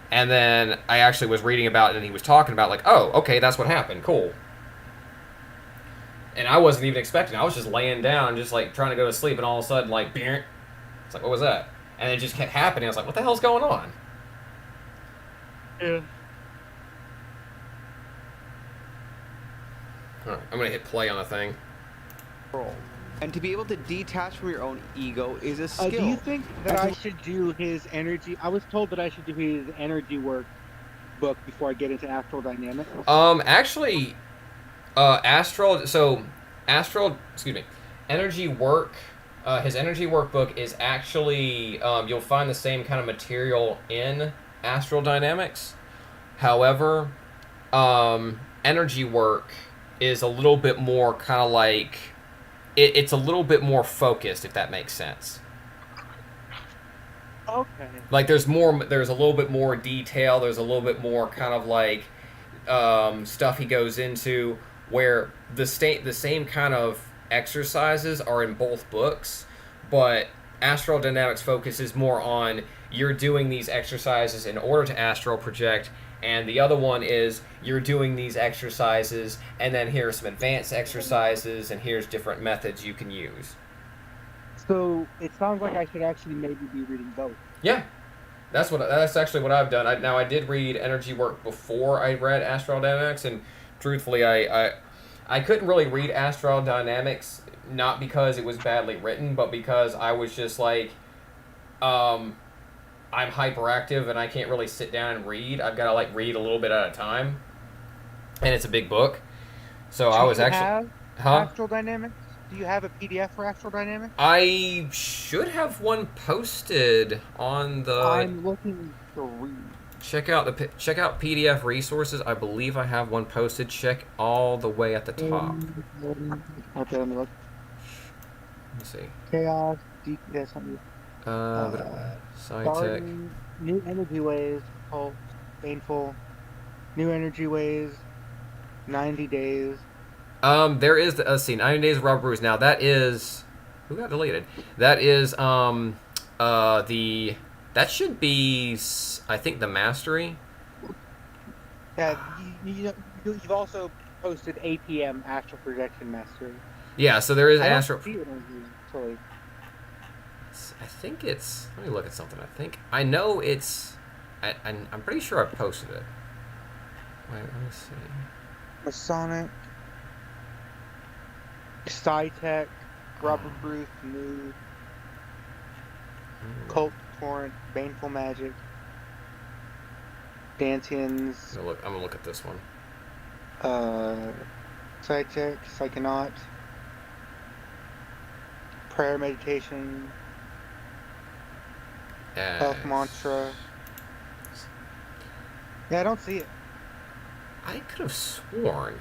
And then I actually was reading about it, and he was talking about like, oh, okay, that's what happened. Cool. And I wasn't even expecting. I was just laying down, just like trying to go to sleep, and all of a sudden, like, it's like, what was that? And it just kept happening. I was like, what the hell's going on? Yeah. All right, I'm gonna hit play on the thing. And to be able to detach from your own ego is a skill. Do you think that I should do his energy? I was told that I should do his energy work book before I get into astral dynamics. Actually, excuse me, energy work. His energy workbook is actually, you'll find the same kind of material in astral dynamics. However, energy work is a little bit more kind of like, it's a little bit more focused, if that makes sense. Okay. Like there's a little bit more detail. There's a little bit more kind of like stuff he goes into, where the same kind of exercises are in both books, but astral dynamics focuses more on you're doing these exercises in order to astral project, and the other one is you're doing these exercises and then here are some advanced exercises and here's different methods you can use. So it sounds like I should actually maybe be reading both. Yeah, that's actually what I've done. I did read energy work before I read astral dynamics, and truthfully I couldn't really read astral dynamics, not because it was badly written, but because I was just like, I'm hyperactive and I can't really sit down and read. I've got to like read a little bit at a time, and it's a big book. So I was actually, astral dynamics? Do you have a PDF for astral dynamics? I should have one posted on the. I'm looking to read. Check out PDF resources. I believe I have one posted. Check all the way at the top. Okay, let me look. Let's see. Chaos, that's something. Sci-tech. New energy waves, pulse, painful. New energy waves, 90 days. There is let's see, 90 Days of Robert Bruce. Now that is who got deleted. That is that should be, I think, the Mastery. Yeah, you've also posted APM, Astral Projection Mastery. Yeah, so there is I Astral. don't see it on here, sorry. I think it's. Let me look at something. I know it's. I'm pretty sure I posted it. Wait, let me see. Masonic, Sci-tech, Robert Bruce, New, Cult Torrent, Baneful Magic, Dantians. I'm gonna look at this one. Sci-tech, Psychonaut, Prayer Meditation, Health Mantra. Yeah, I don't see it. I could have sworn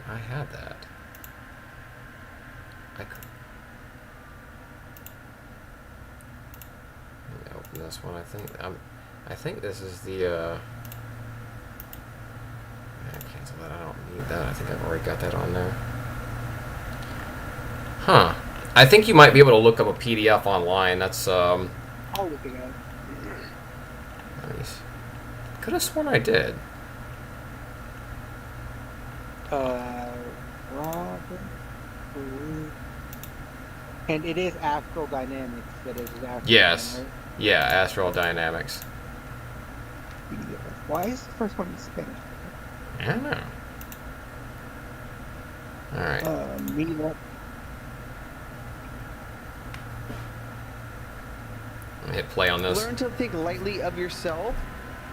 I had that. Let me open this one. I think this is the. Cancel that. I don't need that. I think I've already got that on there. Huh. I think you might be able to look up a PDF online. That's I'll look it up. Nice. Could have sworn I did. Robert Bruce. And it is Astral Dynamics that is Astral. Yes. Right? Yeah, Astral Dynamics. Why is the first one in Spanish? I don't know. Alright. Meeting up. Hit play on this. Learn to think lightly of yourself,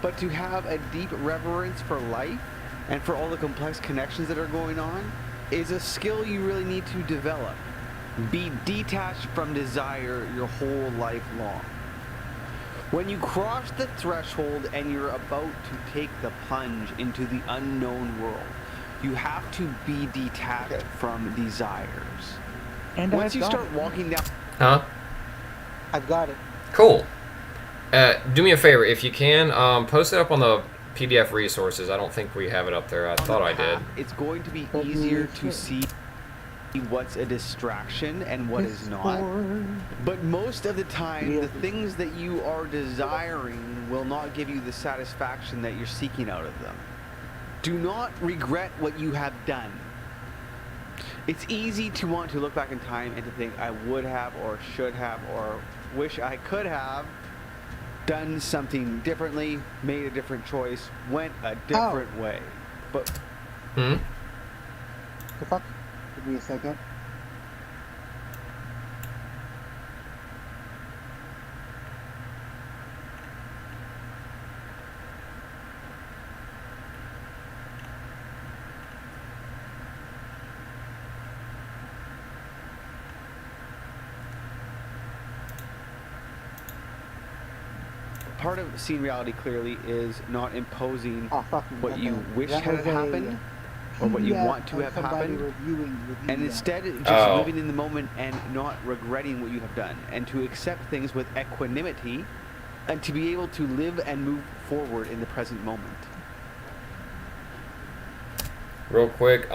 but to have a deep reverence for life and for all the complex connections that are going on is a skill you really need to develop. Be detached from desire your whole life long. When you cross the threshold and you're about to take the plunge into the unknown world, you have to be detached from desires. And once you start walking down... Huh? I've got it. Cool. Do me a favor, if you can, post it up on the PDF resources. I don't think we have it up there. I thought I did. It's going to be easier to see what's a distraction and what is not. But most of the time, the things that you are desiring will not give you the satisfaction that you're seeking out of them. Do not regret what you have done. It's easy to want to look back in time and to think, I would have or should have or wish I could have done something differently, made a different choice, went a different way. But The fuck? Give me a second. Part of seeing reality clearly is not imposing Oh, fucking what you okay. wish That had was happened or what you PDF want to of have somebody happened, reviewing and that. instead just Oh. living in the moment and not regretting what you have done, and to accept things with equanimity, and to be able to live and move forward in the present moment. Real quick,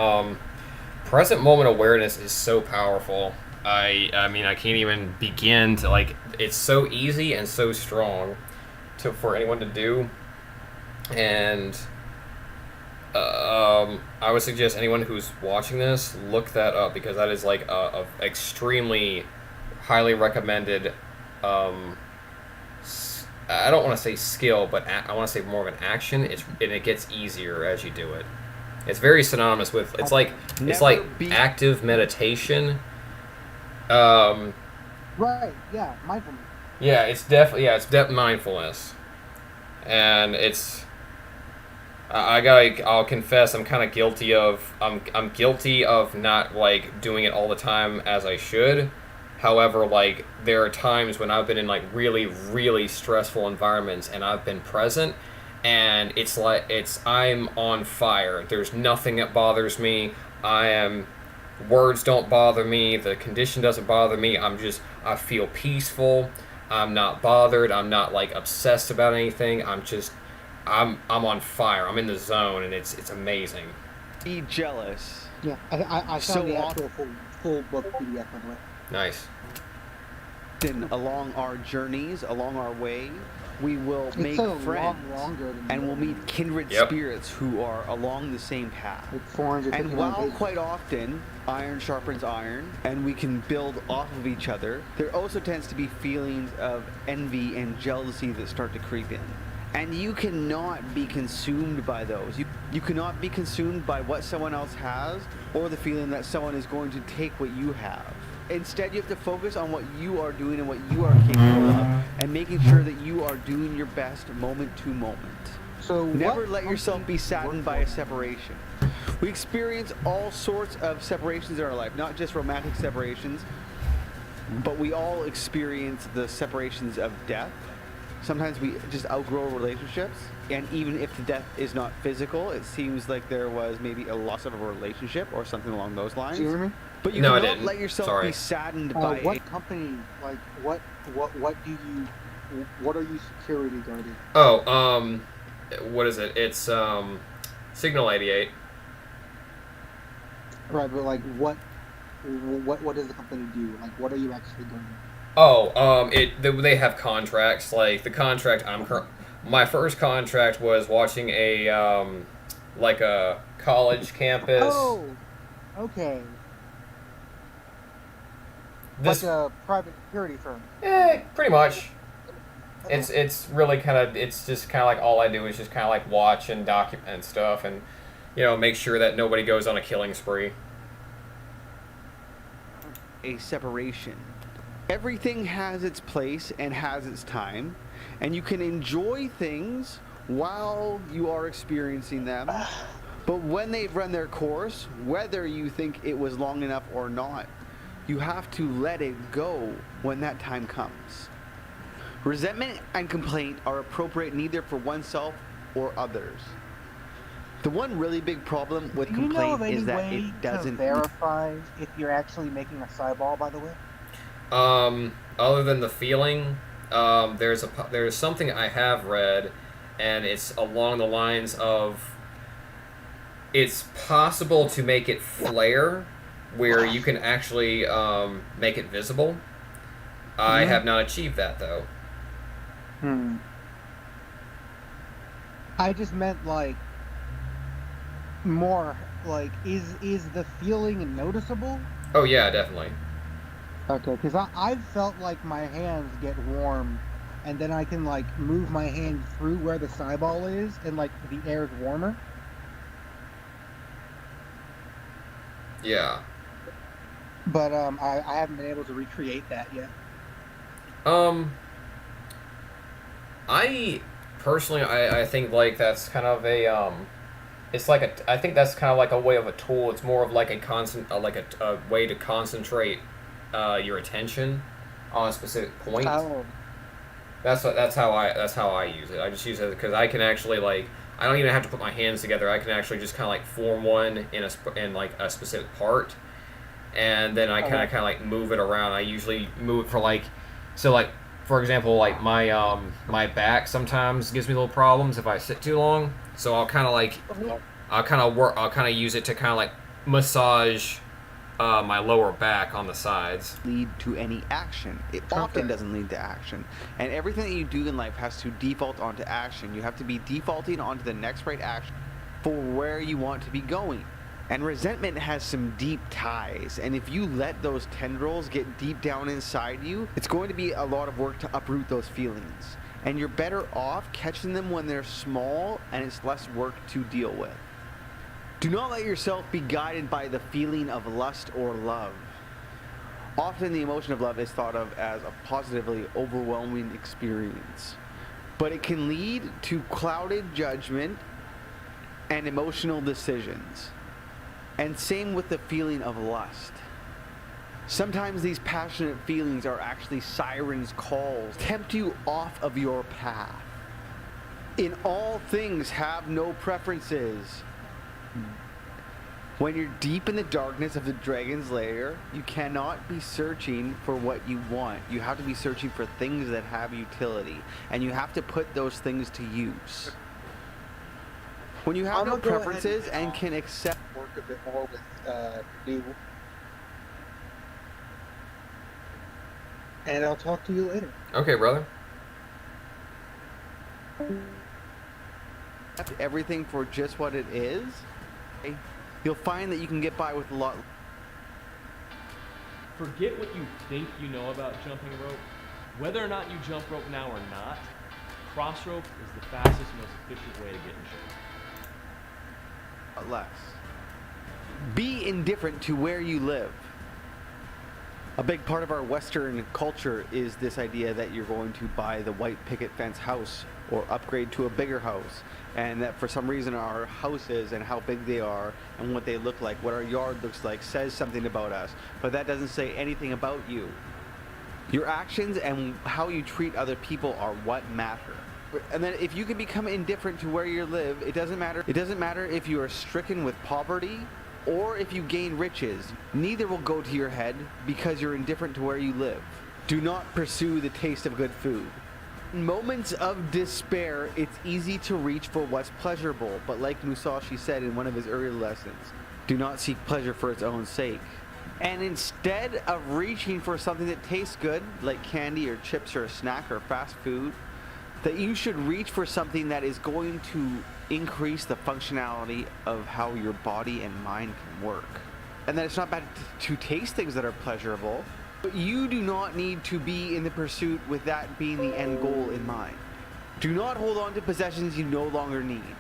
present moment awareness is so powerful. I mean, I can't even begin to, like, it's so easy and so strong for anyone to do. And I would suggest anyone who's watching this look that up, because that is like a extremely highly recommended. I don't want to say skill, but I want to say more of an action. And it gets easier as you do it. It's very synonymous with it's like active meditation. Right, yeah, mindfulness. Yeah, it's definitely mindfulness, and it's. I'll confess, I'm kind of guilty of. I'm guilty of not like doing it all the time as I should. However, like there are times when I've been in like really, really stressful environments and I've been present, and I'm on fire. There's nothing that bothers me. Words don't bother me. The condition doesn't bother me. I feel peaceful. I'm not bothered. I'm not like obsessed about anything. I'm on fire. I'm in the zone, and it's amazing. Be jealous. Yeah, I So found the often- actual full book PDF, by the way. Nice. Along our journeys, along our way, we will It's make so friends, longer than and we'll meet kindred Yep. spirits who are along the same path. like 459 And while pages. quite often iron sharpens iron and we can build off of each other, there also tends to be feelings of envy and jealousy that start to creep in. And you cannot be consumed by those. You cannot be consumed by what someone else has or the feeling that someone is going to take what you have. Instead, you have to focus on what you are doing and what you are capable of, and making sure that you are doing your best moment to moment. So Never what let yourself company be saddened work by for? a separation. We experience all sorts of separations in our life, not just romantic separations, but we all experience the separations of death. Sometimes we just outgrow relationships, and even if the death is not physical, it seems like there was maybe a loss of a relationship or something along those lines. Do you hear me? But you No, I cannot didn't. let yourself Sorry. be saddened by What company, like, what are you security guarding? Oh, what is it? It's Signal 88. Right, but like, what does the company do? Like, what are you actually doing? Oh, they have contracts. Like the contract my first contract was watching a like a college campus. Oh, okay. This, Like a private security firm. pretty much. It's really it's just kind of like all I do is just kind of like watch and document stuff, and make sure that nobody goes on a killing spree. a separation. Everything has its place and has its time, and you can enjoy things while you are experiencing them. But when they've run their course, whether you think it was long enough or not, you have to let it go when that time comes. Resentment and complaint are appropriate neither for oneself or others. The one really big problem with Do you know complaint of any is that way it doesn't. to verify if you're actually making a sideball, by the way? Other than the feeling, there's something I have read, and it's along the lines of it's possible to make it flare, where you can actually make it visible. I have not achieved that though. I just meant like more like is the feeling noticeable? Oh yeah, definitely. Okay, because I've felt like my hands get warm, and then I can like move my hand through where the sideball is, and like the air's warmer. Yeah. But I haven't been able to recreate that yet. I personally, I think like that's kind of a it's like I think that's kind of like a way of a tool. It's more of like a constant, like a way to concentrate your attention on a specific point. Oh, That's how I use it. I just use it because I can actually like I don't even have to put my hands together. I can actually just kind of like form one in like a specific part, and then I kind of like move it around. I usually move it for like so like for example like my back sometimes gives me little problems if I sit too long. So I'll kind of like I'll kind of use it to kind of like massage my lower back on the sides. Lead to any action. It often doesn't lead to action. And everything that you do in life has to default onto action. You have to be defaulting onto the next right action for where you want to be going. And resentment has some deep ties. And if you let those tendrils get deep down inside you, it's going to be a lot of work to uproot those feelings. And you're better off catching them when they're small and it's less work to deal with. Do not let yourself be guided by the feeling of lust or love. Often the emotion of love is thought of as a positively overwhelming experience, but it can lead to clouded judgment and emotional decisions. And same with the feeling of lust. Sometimes these passionate feelings are actually sirens' calls, tempt you off of your path. In all things, have no preferences. When you're deep in the darkness of the dragon's lair, you cannot be searching for what you want. You have to be searching for things that have utility, and you have to put those things to use. When you have no preferences and can accept work a bit more with new. And I'll talk to you later. Okay, brother. everything for just what it is, you'll find that you can get by with a lot. Forget what you think you know about jumping rope. Whether or not you jump rope now or not, cross rope is the fastest, most efficient way to get in shape. Less. Be indifferent to where you live. A big part of our Western culture is this idea that you're going to buy the white picket fence house or upgrade to a bigger house, and that for some reason our houses and how big they are and what they look like, what our yard looks like, says something about us, but that doesn't say anything about you. Your actions and how you treat other people are what matter. And then if you can become indifferent to where you live, it doesn't matter if you are stricken with poverty or if you gain riches. Neither will go to your head because you're indifferent to where you live. Do not pursue the taste of good food. In moments of despair, it's easy to reach for what's pleasurable, but like Musashi said in one of his earlier lessons, do not seek pleasure for its own sake. And instead of reaching for something that tastes good, like candy or chips or a snack or fast food, that you should reach for something that is going to increase the functionality of how your body and mind can work. And that it's not bad to taste things that are pleasurable, but you do not need to be in the pursuit with that being the end goal in mind. Do not hold on to possessions you no longer need.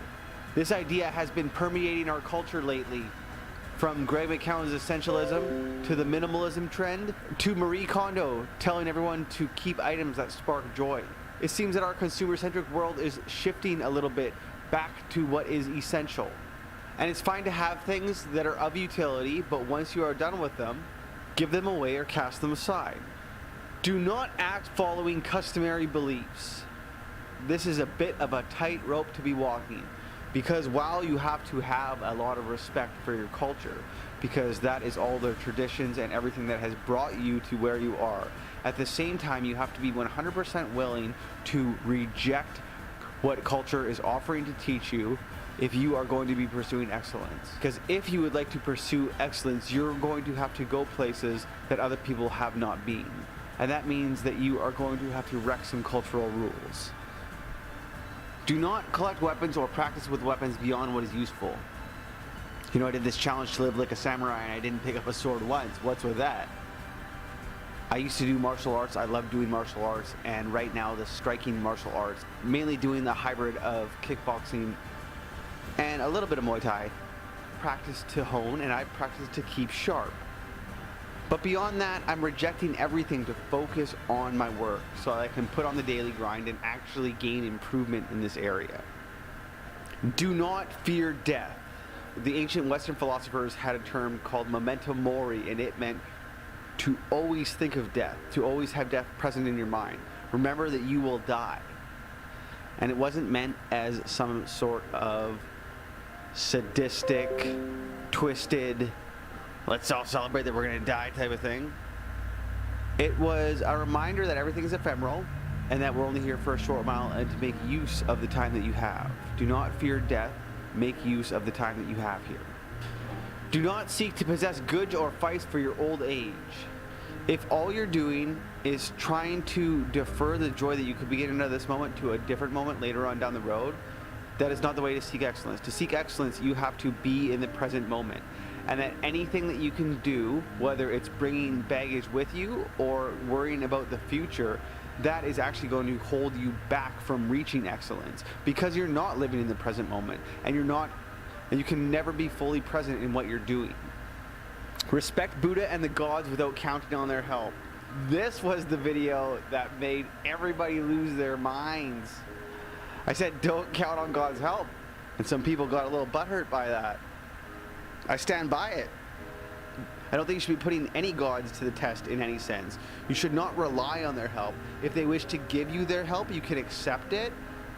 This idea has been permeating our culture lately, from Greg McKeown's essentialism to the minimalism trend to Marie Kondo telling everyone to keep items that spark joy. It seems that our consumer-centric world is shifting a little bit back to what is essential. And it's fine to have things that are of utility, but once you are done with them, give them away or cast them aside. Do not act following customary beliefs. This is a bit of a tightrope to be walking, because while you have to have a lot of respect for your culture, because that is all their traditions and everything that has brought you to where you are, at the same time you have to be 100% willing to reject what culture is offering to teach you if you are going to be pursuing excellence. Because if you would like to pursue excellence, you're going to have to go places that other people have not been. And that means that you are going to have to wreck some cultural rules. Do not collect weapons or practice with weapons beyond what is useful. You know, I did this challenge to live like a samurai and I didn't pick up a sword once. What's with that? I used to do martial arts. I love doing martial arts, and right now the striking martial arts, mainly doing the hybrid of kickboxing and a little bit of Muay Thai. practice to hone and I practice to keep sharp. But beyond that, I'm rejecting everything to focus on my work so I can put on the daily grind and actually gain improvement in this area. Do not fear death. The ancient Western philosophers had a term called Memento Mori, and it meant to always think of death, to always have death present in your mind. Remember that you will die. And it wasn't meant as some sort of sadistic, twisted, let's all celebrate that we're going to die type of thing. It was a reminder that everything is ephemeral and that we're only here for a short while and to make use of the time that you have. Do not fear death. Make use of the time that you have here. Do not seek to possess goods or fights for your old age. If all you're doing is trying to defer the joy that you could be getting out of this moment to a different moment later on down the road, that is not the way to seek excellence. To seek excellence, you have to be in the present moment. And that anything that you can do, whether it's bringing baggage with you or worrying about the future, that is actually going to hold you back from reaching excellence because you're not living in the present moment and you can never be fully present in what you're doing. Respect Buddha and the gods without counting on their help. This was the video that made everybody lose their minds. I said don't count on God's help, and some people got a little butthurt by that. I stand by it. I don't think you should be putting any gods to the test in any sense. You should not rely on their help. If they wish to give you their help, you can accept it,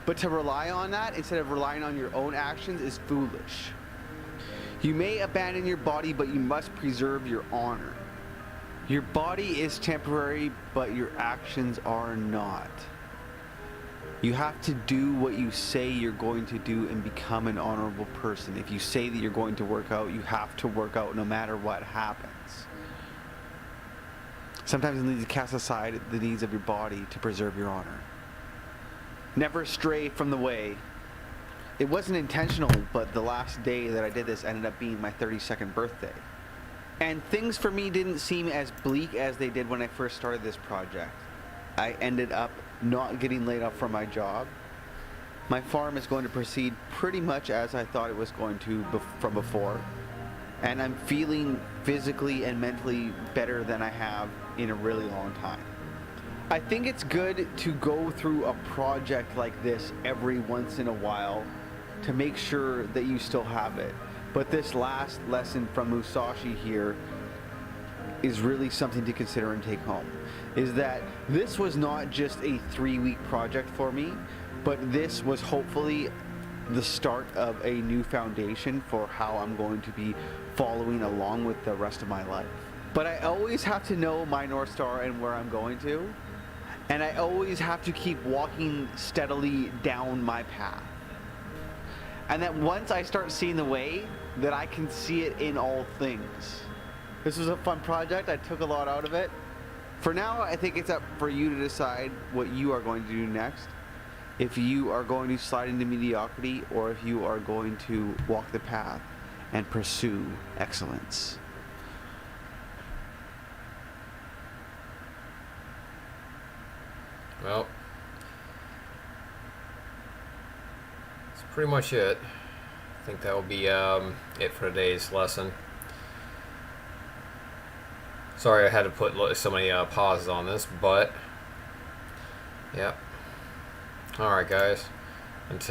but to rely on that instead of relying on your own actions is foolish. You may abandon your body, but you must preserve your honor. Your body is temporary, but your actions are not. You have to do what you say you're going to do and become an honorable person. If you say that you're going to work out, you have to work out no matter what happens. Sometimes you need to cast aside the needs of your body to preserve your honor. Never stray from the way. It wasn't intentional, but the last day that I did this ended up being my 32nd birthday. And things for me didn't seem as bleak as they did when I first started this project. I ended up not getting laid off from my job. My farm is going to proceed pretty much as I thought it was going to from before. And I'm feeling physically and mentally better than I have in a really long time. I think it's good to go through a project like this every once in a while to make sure that you still have it. But this last lesson from Musashi here is really something to consider and take home. Is that this was not just a 3-week project for me, but this was hopefully the start of a new foundation for how I'm going to be following along with the rest of my life. But I always have to know my North Star and where I'm going to. And I always have to keep walking steadily down my path. And that once I start seeing the way, that I can see it in all things. This was a fun project. I took a lot out of it. For now, I think it's up for you to decide what you are going to do next. If you are going to slide into mediocrity or if you are going to walk the path and pursue excellence. Well, that's pretty much it. I think that will be it for today's lesson. Sorry I had to put so many pauses on this, but yeah. Alright guys.